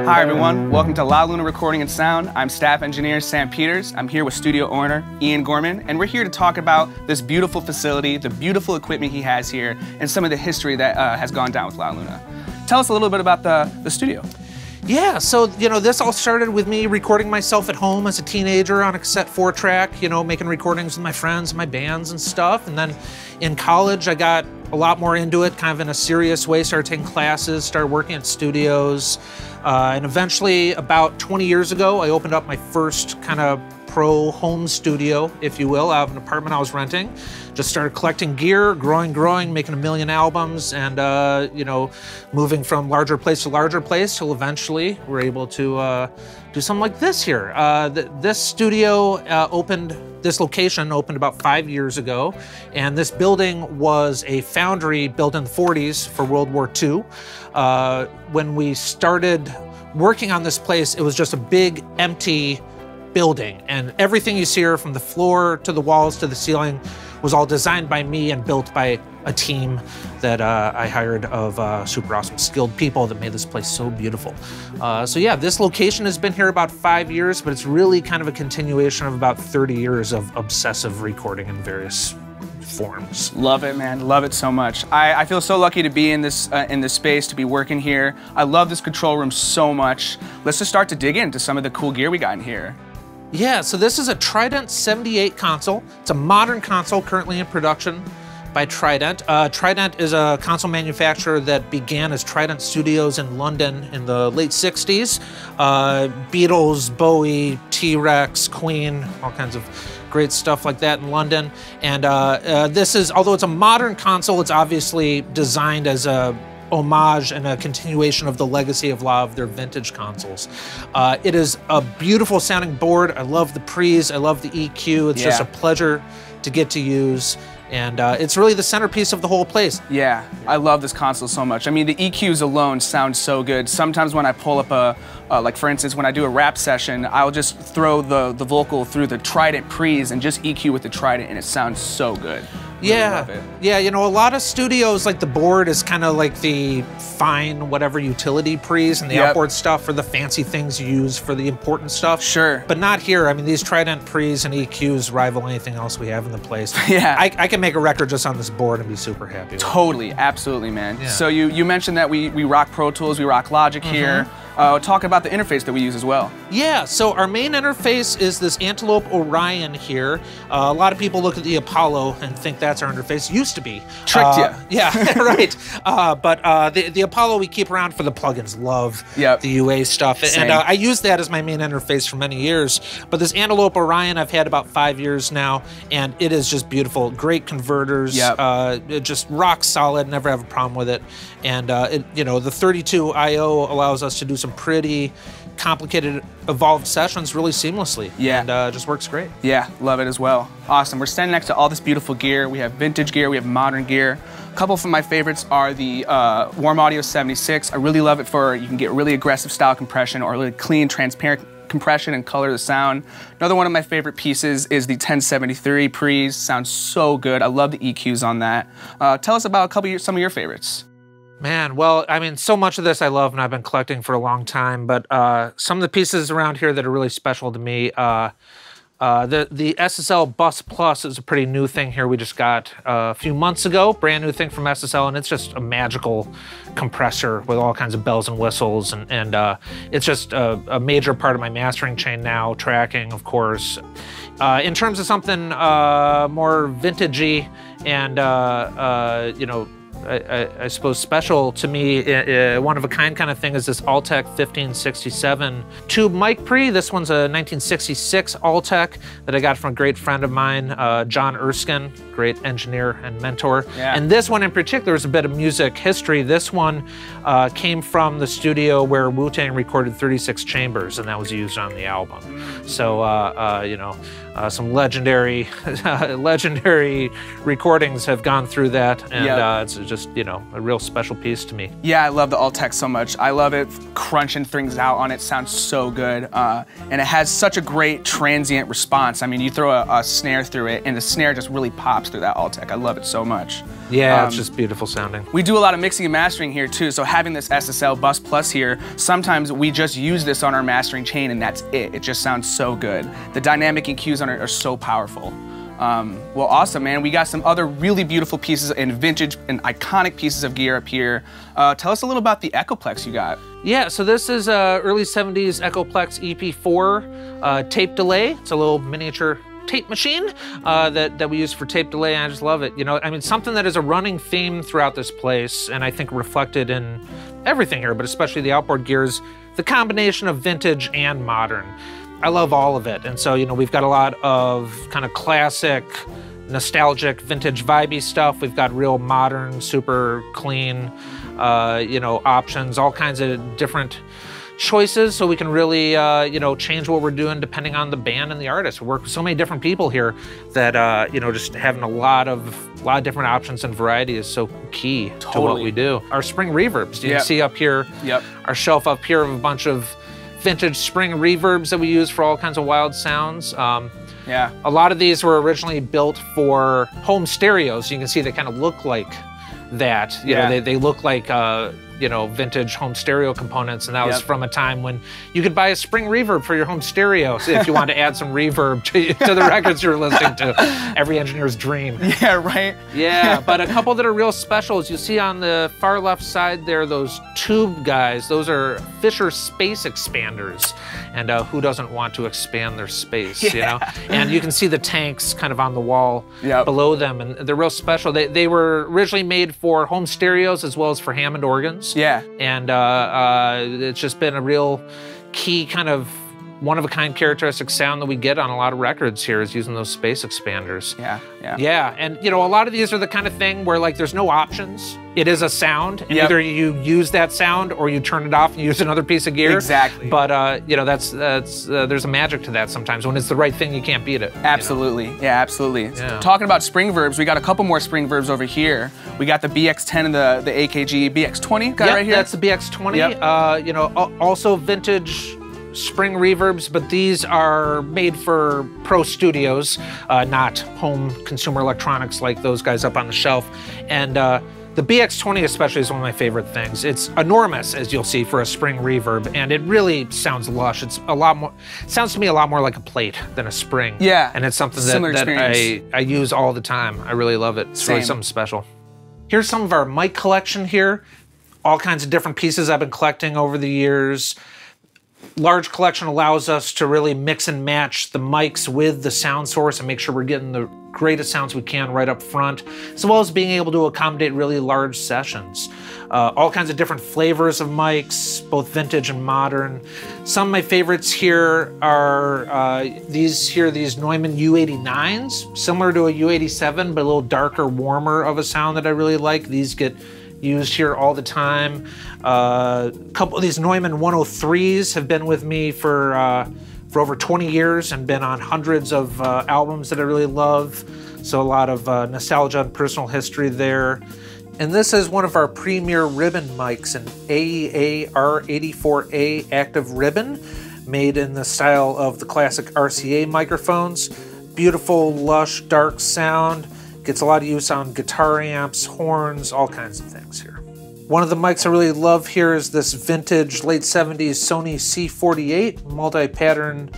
Hi everyone, welcome to La Luna Recording and Sound. I'm staff engineer Sam Peters. I'm here with studio owner Ian Gorman, and we're here to talk about this beautiful facility, the beautiful equipment he has here, and some of the history that has gone down with La Luna. Tell us a little bit about the studio. Yeah, so, this all started with me recording myself at home as a teenager on a cassette 4-track, making recordings with my friends and my bands and stuff. And then in college, I got a lot more into it, kind of in a serious way, started taking classes, started working at studios. And eventually, about 20 years ago, I opened up my first kind of pro home studio, if you will, out of an apartment I was renting. Just started collecting gear, growing, making 1 million albums, and moving from larger place to larger place till eventually we're able to do something like this here. This studio this location opened about 5 years ago, and this building was a foundry built in the 40s for World War II. When we started working on this place, it was just a big empty building, and everything you see here, from the floor to the walls to the ceiling, was all designed by me and built by a team that I hired of super awesome, skilled people that made this place so beautiful. So yeah, this location has been here about 5 years, but it's really kind of a continuation of about 30 years of obsessive recording in various forms. Love it, man. Love it so much. I feel so lucky to be in this space, to be working here. I love this control room so much. Let's just start to dig into some of the cool gear we got in here. Yeah, so this is a Trident 78 console. It's a modern console currently in production by Trident. Trident is a console manufacturer that began as Trident Studios in London in the late 60s. Beatles, Bowie, T-Rex, Queen, all kinds of great stuff like that in London. And this is, although it's a modern console, it's obviously designed as a homage and a continuation of the legacy of a lot of their vintage consoles. It is a beautiful sounding board. I love the pre's, I love the EQ. It's just a pleasure to get to use. And it's really the centerpiece of the whole place. Yeah, I love this console so much. I mean, the EQs alone sound so good. Sometimes when I pull up like for instance, when I do a rap session, I'll just throw the vocal through the Trident pre's and just EQ with the Trident, and it sounds so good. Yeah, yeah, a lot of studios, like the board is kind of like the fine whatever utility pre's, and the outboard stuff for the fancy things you use for the important stuff. Sure. But not here. I mean, these Trident pre's and EQs rival anything else we have in the place. Yeah. I can make a record just on this board and be super happy with it. Totally, absolutely, man. Yeah. So you mentioned that we rock Pro Tools, we rock Logic here. Talk about the interface that we use as well. Yeah, so our main interface is this Antelope Orion here. A lot of people look at the Apollo and think that's our interface. Used to be. Tricked you. Yeah, right. But the Apollo we keep around for the plugins. Love the UA stuff. Same. And I use that as my main interface for many years. But this Antelope Orion I've had about 5 years now, and it is just beautiful. Great converters. It just rock solid, never have a problem with it. And the 32 I/O allows us to do some pretty complicated, evolved sessions really seamlessly. Yeah. And just works great. Yeah, love it as well. Awesome. We're standing next to all this beautiful gear. We have vintage gear, we have modern gear. A couple of my favorites are the Warm Audio 76. I really love it for, you can get really aggressive style compression or really clean, transparent compression and color the sound. Another one of my favorite pieces is the 1073 pre's. Sounds so good. I love the EQs on that. Tell us about some of your favorites. Man, well, I mean, so much of this I love and I've been collecting for a long time, but some of the pieces around here that are really special to me, the SSL Bus Plus is a pretty new thing here we just got a few months ago, brand new thing from SSL, and it's just a magical compressor with all kinds of bells and whistles, and it's just a major part of my mastering chain now, tracking, of course. In terms of something more vintagey and, I suppose special to me, one-of-a-kind kind of thing is this Altec 1567 tube mic pre. This one's a 1966 Altec that I got from a great friend of mine, John Erskine, great engineer and mentor. Yeah. And this one in particular is a bit of music history. This one came from the studio where Wu-Tang recorded 36 Chambers, and that was used on the album. So, some legendary recordings have gone through that, and it's just, you know, a real special piece to me. Yeah, I love the Alt-Tec so much. I love it crunching things out on it. Sounds so good. And it has such a great transient response. I mean, you throw a snare through it and the snare just really pops through that Alt-Tec. I love it so much. Yeah, it's just beautiful sounding. We do a lot of mixing and mastering here too, so having this SSL Bus Plus here, sometimes we just use this on our mastering chain and that's it. It just sounds so good. The dynamic EQs on it are so powerful. Well, awesome, man. We got some other really beautiful pieces and vintage and iconic pieces of gear up here. Tell us a little about the Echoplex you got. Yeah, so this is early 70s Echoplex EP4 tape delay. It's a little miniature tape machine that we use for tape delay, and I just love it. You know, I mean, something that is a running theme throughout this place, and I think reflected in everything here, but especially the outboard gears, the combination of vintage and modern. I love all of it. And so, you know, we've got a lot of kind of classic, nostalgic, vintage vibey stuff. We've got real modern, super clean, you know, options, all kinds of different choices, so we can really, you know, change what we're doing depending on the band and the artist. We work with so many different people here that, you know, just having a lot of different options and variety is so key to what we do. Our spring reverbs, you can see up here, our shelf up here of a bunch of vintage spring reverbs that we use for all kinds of wild sounds. A lot of these were originally built for home stereos. You can see they kind of look like that. You know, they look like you know, vintage home stereo components, and that was from a time when you could buy a spring reverb for your home stereo if you wanted to add some reverb to the records you're listening to. Every engineer's dream. Yeah, right? Yeah, but a couple that are real specials. You see on the far left side there, those tube guys, those are Fisher space expanders. And who doesn't want to expand their space, you know? And you can see the tanks kind of on the wall below them, and they're real special. They were originally made for home stereos as well as for Hammond organs. Yeah. And it's just been a real key kind of one-of-a-kind characteristic sound that we get on a lot of records here is using those space expanders. Yeah, and you know, a lot of these are the kind of thing where like there's no options. It is a sound, and either you use that sound or you turn it off and use another piece of gear. Exactly. But you know, that's there's a magic to that sometimes. When it's the right thing, you can't beat it. Absolutely. You know? Yeah, absolutely. Yeah. Talking about spring verbs, we got a couple more spring verbs over here. We got the BX10 and the AKG BX20 guy right here. That's the BX20. You know, also vintage spring reverbs, but these are made for pro studios, not home consumer electronics like those guys up on the shelf. And the BX20 especially is one of my favorite things. It's enormous, as you'll see, for a spring reverb, and it really sounds lush. It's a lot more, sounds to me a lot more like a plate than a spring. Yeah. And it's something that I use all the time. I really love it. It's really something special. Here's some of our mic collection here. All kinds of different pieces I've been collecting over the years. Large collection allows us to really mix and match the mics with the sound source and make sure we're getting the greatest sounds we can right up front, as well as being able to accommodate really large sessions. All kinds of different flavors of mics, both vintage and modern. Some of my favorites here are these Neumann U89s, similar to a U87, but a little darker, warmer of a sound that I really like. These get used here all the time. A couple of these Neumann 103s have been with me for over 20 years and been on hundreds of albums that I really love. So a lot of nostalgia and personal history there. And this is one of our premier ribbon mics, an AEA R84A active ribbon, made in the style of the classic RCA microphones. Beautiful, lush, dark sound. Gets a lot of use on guitar amps, horns, all kinds of things here. One of the mics I really love here is this vintage late 70s Sony C48 multi-pattern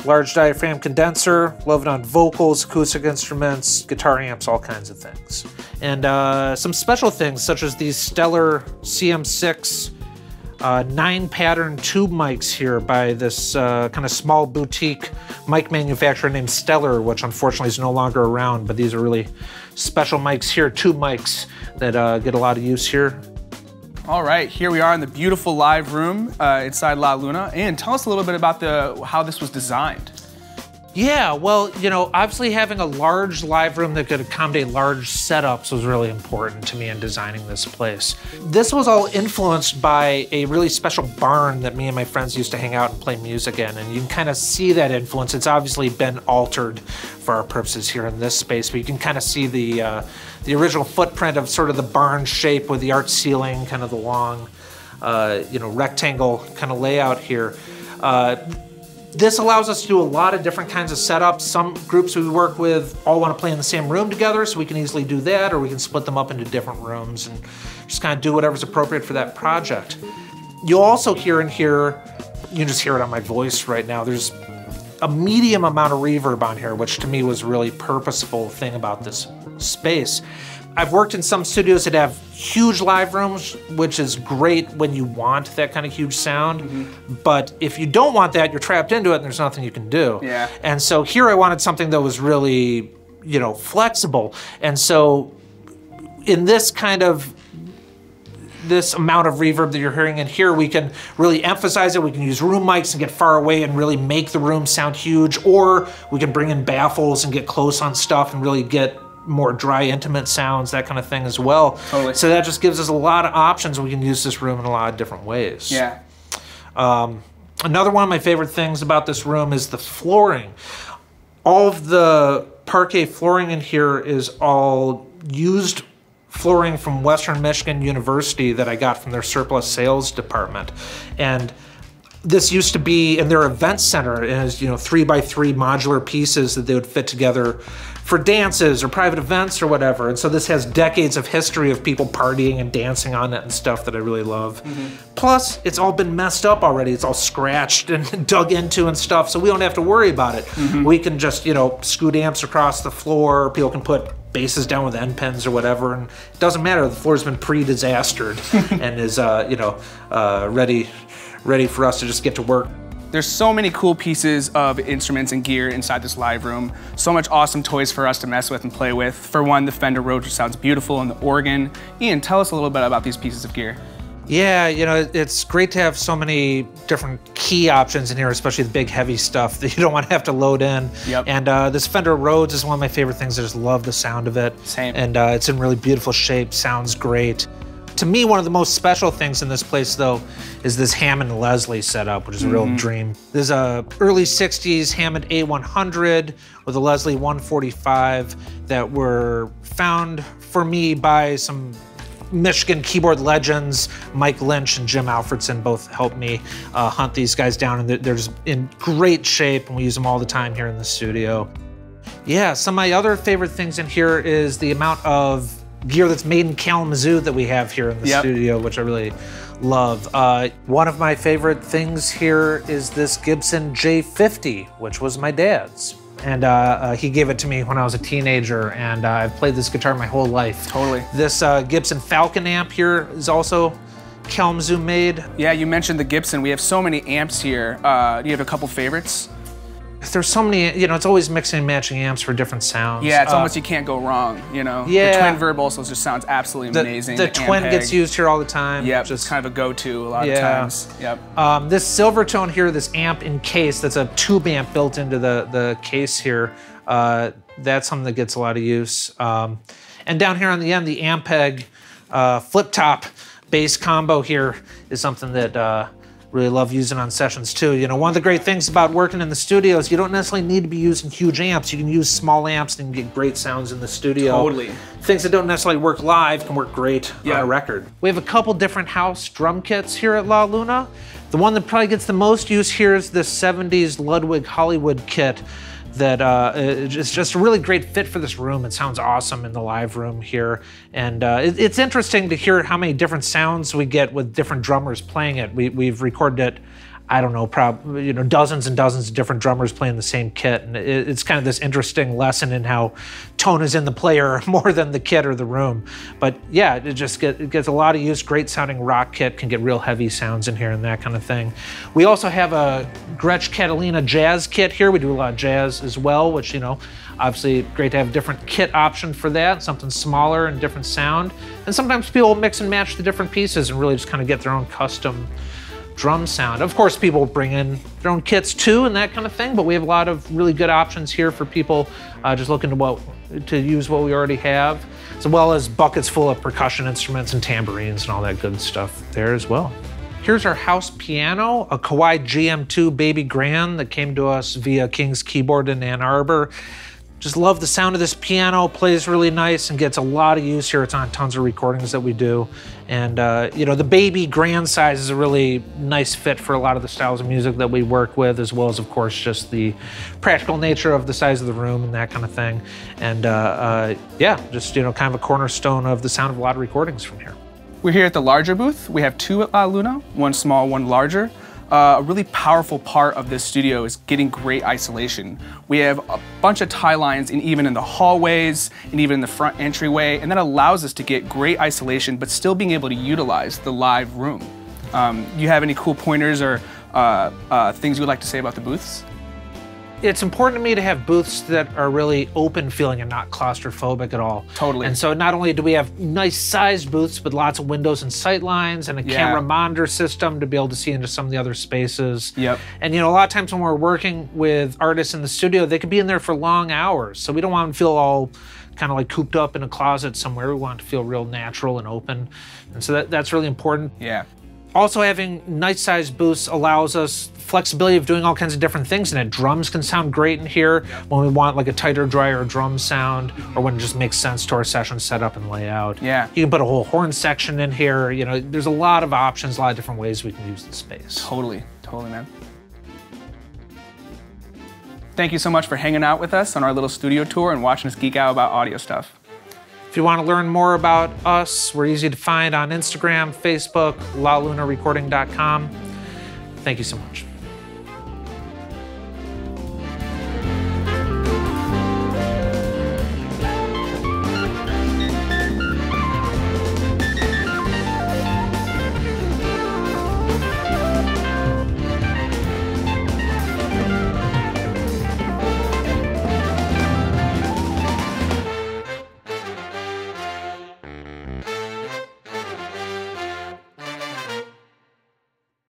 large diaphragm condenser. Love it on vocals, acoustic instruments, guitar amps, all kinds of things. And some special things such as these Stellar CM6 9-pattern tube mics here by this kind of small boutique mic manufacturer named Stellar, which unfortunately is no longer around, but these are really special mics here, tube mics that get a lot of use here. All right, here we are in the beautiful live room inside La Luna. And tell us a little bit about how this was designed. Yeah, well, you know, obviously having a large live room that could accommodate large setups was really important to me in designing this place. This was all influenced by a really special barn that me and my friends used to hang out and play music in, and you can kind of see that influence. It's obviously been altered for our purposes here in this space, but you can kind of see the original footprint of sort of the barn shape with the arch ceiling, kind of the long, you know, rectangle kind of layout here. This allows us to do a lot of different kinds of setups. Some groups we work with all want to play in the same room together, so we can easily do that, or we can split them up into different rooms and just kind of do whatever's appropriate for that project. You'll also hear in here, you can just hear it on my voice right now, there's a medium amount of reverb on here, which to me was a really purposeful thing about this space. I've worked in some studios that have huge live rooms, which is great when you want that kind of huge sound. But if you don't want that, you're trapped into it and there's nothing you can do. Yeah. And so here I wanted something that was really, you know, flexible. And so in this kind of, this amount of reverb that you're hearing in here, we can really emphasize it. We can use room mics and get far away and really make the room sound huge, or we can bring in baffles and get close on stuff and really get more dry, intimate sounds, that kind of thing as well. Totally. So that just gives us a lot of options. We can use this room in a lot of different ways. Yeah. Another one of my favorite things about this room is the flooring. All of the parquet flooring in here is all used flooring from Western Michigan University that I got from their surplus sales department. And this used to be in their event center, and it's, you know, 3x3 modular pieces that they would fit together for dances or private events or whatever. And so this has decades of history of people partying and dancing on it and stuff that I really love. Plus, it's all been messed up already. It's all scratched and dug into and stuff, so we don't have to worry about it. We can just, you know, scoot amps across the floor. People can put basses down with end pens or whatever, and it doesn't matter. The floor's been pre-disastered and is, you know, ready for us to just get to work. There's so many cool pieces of instruments and gear inside this live room. So much awesome toys for us to mess with and play with. For one, the Fender Rhodes, which sounds beautiful, and the organ. Ian, tell us a little bit about these pieces of gear. Yeah, you know, it's great to have so many different key options in here, especially the big heavy stuff that you don't want to have to load in. Yep. And this Fender Rhodes is one of my favorite things. I just love the sound of it. Same. And it's in really beautiful shape, sounds great. To me, one of the most special things in this place, though, is this Hammond Leslie setup, which is a real dream. There's a early 60s Hammond A100 with a Leslie 145 that were found for me by some Michigan keyboard legends. Mike Lynch and Jim Alfredson both helped me hunt these guys down, and they're just in great shape, and we use them all the time here in the studio. Yeah, some of my other favorite things in here is the amount of gear that's made in Kalamazoo that we have here in the studio, which I really love. One of my favorite things here is this Gibson J50, which was my dad's. And he gave it to me when I was a teenager, and I've played this guitar my whole life. Totally. This Gibson Falcon amp here is also Kalamazoo made. Yeah, you mentioned the Gibson. We have so many amps here. Do you have a couple favorites? There's so many, you know, it's always mixing and matching amps for different sounds. Yeah, it's almost, you can't go wrong, you know? Yeah. The twin verb also just sounds absolutely amazing. The twin gets used here all the time. Yep, just kind of a go-to a lot of times. Yep. This Silvertone here, this amp in case, that's a tube amp built into the case here. That's something that gets a lot of use. And down here on the end, the Ampeg flip-top bass combo here is something that really love using on sessions too. You know, one of the great things about working in the studio is you don't necessarily need to be using huge amps. You can use small amps and get great sounds in the studio. Totally. Things that don't necessarily work live can work great on a record. We have a couple different house drum kits here at La Luna. The one that probably gets the most use here is this 70s Ludwig Hollywood kit that is just a really great fit for this room. It sounds awesome in the live room here. And it's interesting to hear how many different sounds we get with different drummers playing it. We've recorded it, I don't know, probably, you know, dozens and dozens of different drummers playing the same kit. And it's kind of this interesting lesson in how tone is in the player more than the kit or the room. But yeah, it gets a lot of use. Great sounding rock kit, can get real heavy sounds in here and that kind of thing. We also have a Gretsch Catalina jazz kit here. We do a lot of jazz as well, which, you know, obviously great to have a different kit option for that, something smaller and different sound. And sometimes people mix and match the different pieces and really just kind of get their own custom drum sound. Of course, people bring in their own kits too and that kind of thing, but we have a lot of really good options here for people just looking to use what we already have, as well as buckets full of percussion instruments and tambourines and all that good stuff there as well. Here's our house piano, a Kawai GM2 Baby Grand that came to us via King's Keyboard in Ann Arbor. Just love the sound of this piano, plays really nice and gets a lot of use here. It's on tons of recordings that we do. And you know, the Baby Grand size is a really nice fit for a lot of the styles of music that we work with, as well as, of course, just the practical nature of the size of the room and that kind of thing. And yeah, just, you know, kind of a cornerstone of the sound of a lot of recordings from here. We're here at the larger booth. We have two at La Luna, one small, one larger. A really powerful part of this studio is getting great isolation. We have a bunch of tie lines even in the hallways and even in the front entryway, and that allows us to get great isolation but still being able to utilize the live room. You have any cool pointers or things you would like to say about the booths? It's important to me to have booths that are really open feeling and not claustrophobic at all. Totally. And so not only do we have nice sized booths with lots of windows and sight lines and a camera monitor system to be able to see into some of the other spaces. Yep. And you know, a lot of times when we're working with artists in the studio, they could be in there for long hours. So we don't want them to feel all kind of like cooped up in a closet somewhere. We want it to feel real natural and open. And so that's really important. Yeah. Also, having nice sized booths allows us flexibility of doing all kinds of different things in it. Drums can sound great in here when we want like a tighter, drier drum sound, or when it just makes sense to our session setup and layout. Yeah. You can put a whole horn section in here. You know, there's a lot of options, a lot of different ways we can use the space. Totally, totally, man. Thank you so much for hanging out with us on our little studio tour and watching us geek out about audio stuff. If you want to learn more about us, we're easy to find on Instagram, Facebook, lalunarecording.com. Thank you so much.